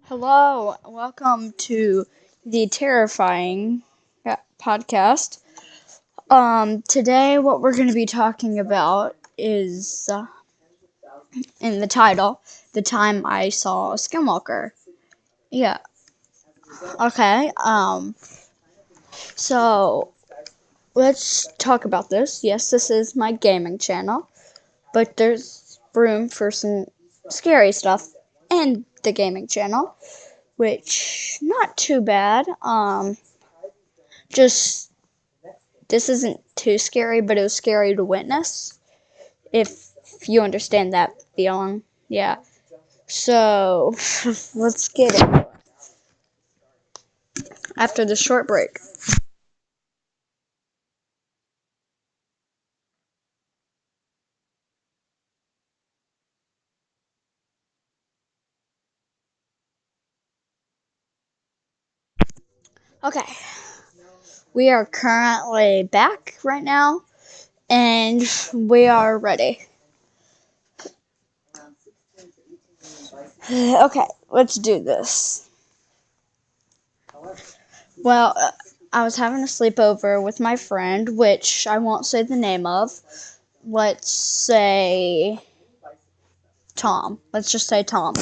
Hello, welcome to the terrifying podcast. Today what we're going to be talking about is in the title, the time I saw a skinwalker. Yeah. Okay. So let's talk about this. Yes, this is my gaming channel, but there's room for some scary stuff in the gaming channel, which not too bad. Just this isn't too scary, but it was scary to witness. If you understand that feeling, yeah. So let's get it after the short break. Okay, we are currently back right now, and we are ready. Okay, let's do this. Well, I was having a sleepover with my friend, which I won't say the name of. Let's say Tom. Let's just say Tom.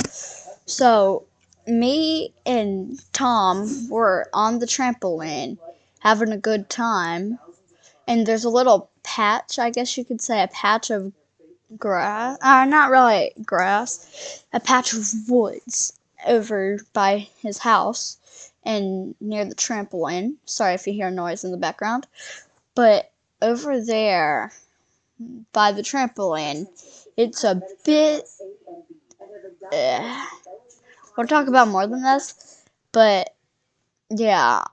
So, me and Tom were on the trampoline having a good time, and there's a little patch, I guess you could say, a patch of grass, not really grass, a patch of woods over by his house and near the trampoline. Sorry if you hear noise in the background, but over there by the trampoline, it's a bit. We'll talk about more than this, but yeah,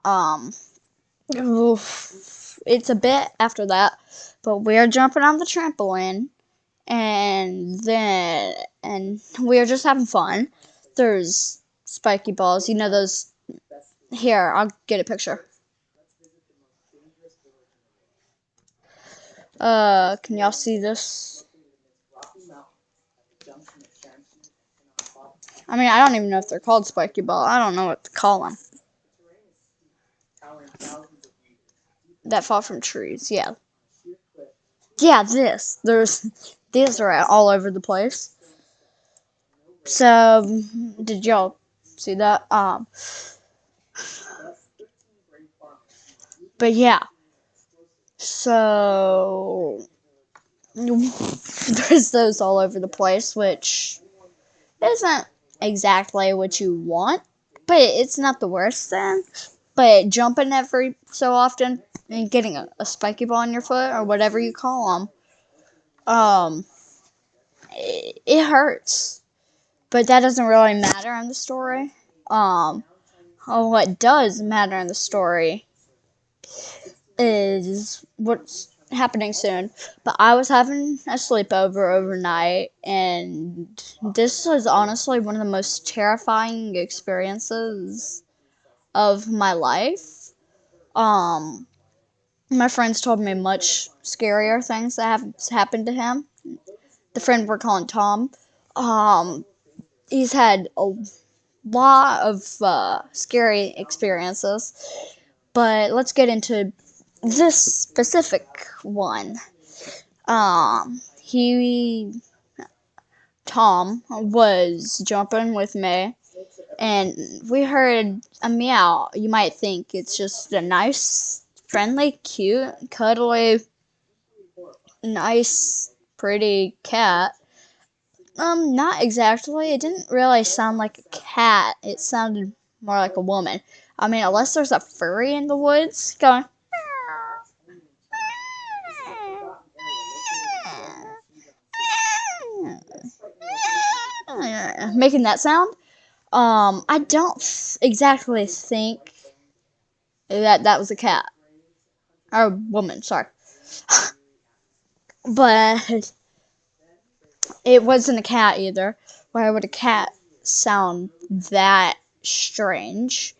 it's a bit after that, but we're jumping on the trampoline, and we're just having fun. There's spiky balls, you know those. Here, I'll get a picture. Can y'all see this? I mean, I don't even know if they're called spiky ball. I don't know what to call them. That fall from trees, yeah. Yeah, these are all over the place. So, did y'all see that? But yeah. So, there's those all over the place, which isn't exactly what you want, but it's not the worst thing. But jumping every so often and getting a spiky ball in your foot or whatever you call them, it hurts. But that doesn't really matter in the story. What does matter in the story is what's happening soon. But I was having a sleepover overnight, and this was honestly one of the most terrifying experiences of my life. Um, my friends told me much scarier things that have happened to him. The friend we're calling Tom, um, he's had a lot of scary experiences. But let's get into this specific one. He Tom was jumping with me, and we heard a meow. You might think it's just a nice, friendly, cute, cuddly, nice, pretty cat. Not exactly. It didn't really sound like a cat. It sounded more like a woman. I mean, unless there's a furry in the woods going, making that sound. I don't exactly think that was a cat or a woman. Sorry, but it wasn't a cat either. Why would a cat sound that strange?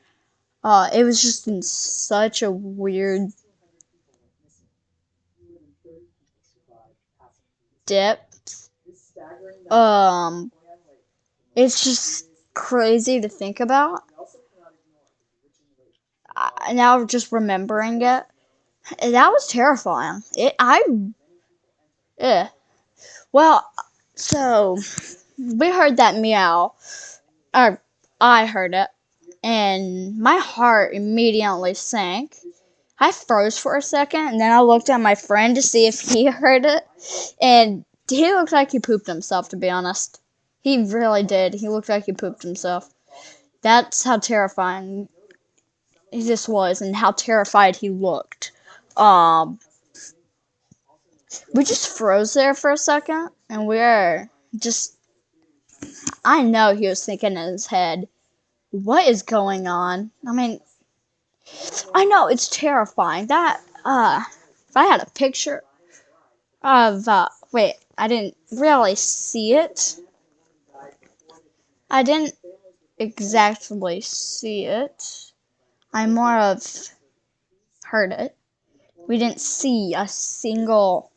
It was just in such a weird depth. Um, it's just crazy to think about. Now just remembering it, that was terrifying. Yeah. Well, so we heard that meow, or I heard it, and my heart immediately sank. I froze for a second, and then I looked at my friend to see if he heard it, and he looked like he pooped himself, to be honest. He really did. He looked like he pooped himself. That's how terrifying this was, and how terrified he looked. Um, we just froze there for a second, and we were just. I know he was thinking in his head, what is going on? I mean, I know it's terrifying. If I had a picture of, wait, I didn't really see it. I didn't exactly see it. I more of heard it. We didn't see a single,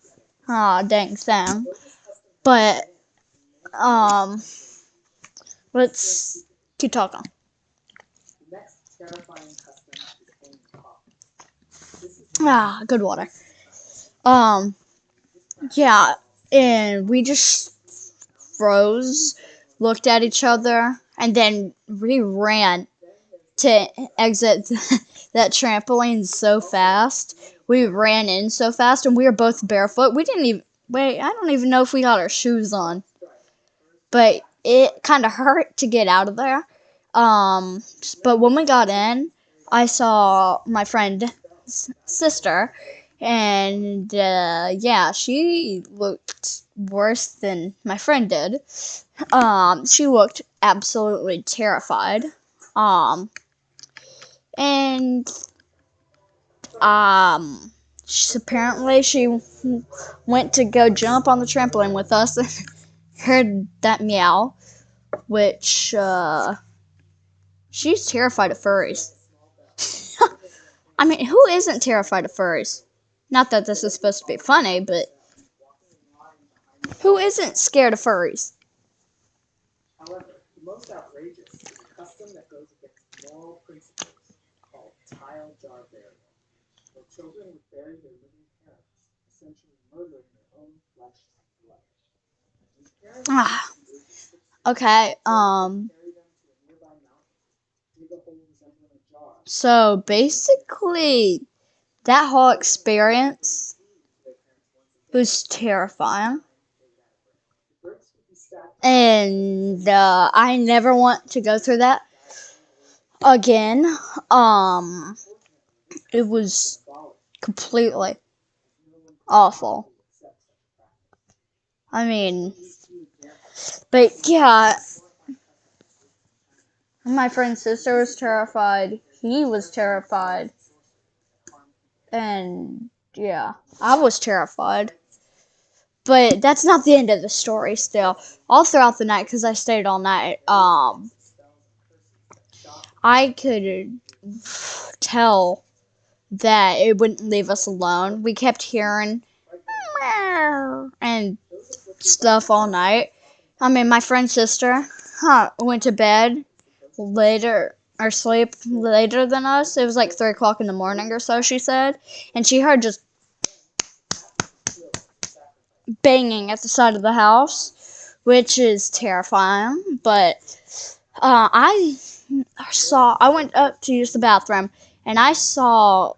dang thing. But, um, let's keep talking. Good water. Um, yeah, and we just froze, looked at each other, and then we ran to exit that trampoline so fast. We ran in so fast, and we were both barefoot. We didn't even wait. I don't even know if we got our shoes on, but it kind of hurt to get out of there. But when we got in, I saw my friend's sister, and yeah, she looked worse than my friend did. She looked absolutely terrified. And apparently she went to go jump on the trampoline with us and heard that meow, which she's terrified of furries. I mean, who isn't terrified of furries? Not that this is supposed to be funny, but who isn't scared of furries? However, the most outrageous is a custom that goes against moral principles called tile jar burial, where children would bury their living parents, essentially murdering their own flesh and blood. Okay, so basically, that whole experience was terrifying. And I never want to go through that again. It was completely awful. I mean, but yeah, my friend's sister was terrified. He was terrified. And yeah, I was terrified. But that's not the end of the story still. All throughout the night, because I stayed all night, I could tell that it wouldn't leave us alone. We kept hearing and stuff all night. I mean, my friend's sister went to bed later or sleep later than us. It was like 3 o'clock in the morning or so, she said. And she heard just banging at the side of the house, which is terrifying. But I went up to use the bathroom, and I saw,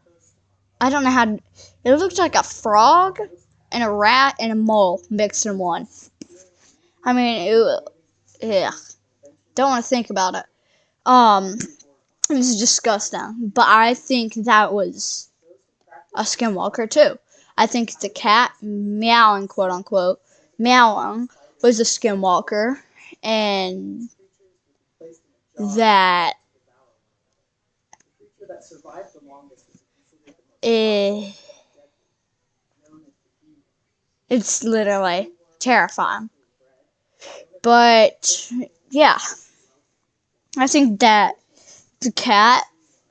I don't know how, it looked like a frog and a rat and a mole mixed in one. I mean, yeah, don't want to think about it. It was disgusting, but I think that was a skinwalker too. I think the cat meowing, quote unquote, meowing was a skinwalker, and that it's literally terrifying. But yeah, I think that the cat,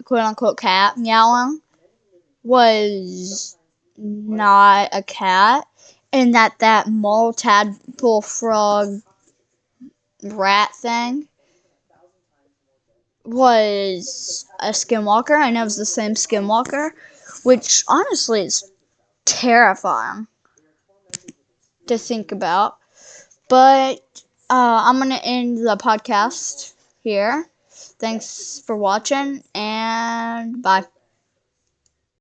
quote unquote cat, meowing was not a cat, and that mole tadpole frog rat thing was a skinwalker. I know it was the same skinwalker, which honestly is terrifying to think about. But I'm going to end the podcast here. Thanks for watching, and bye.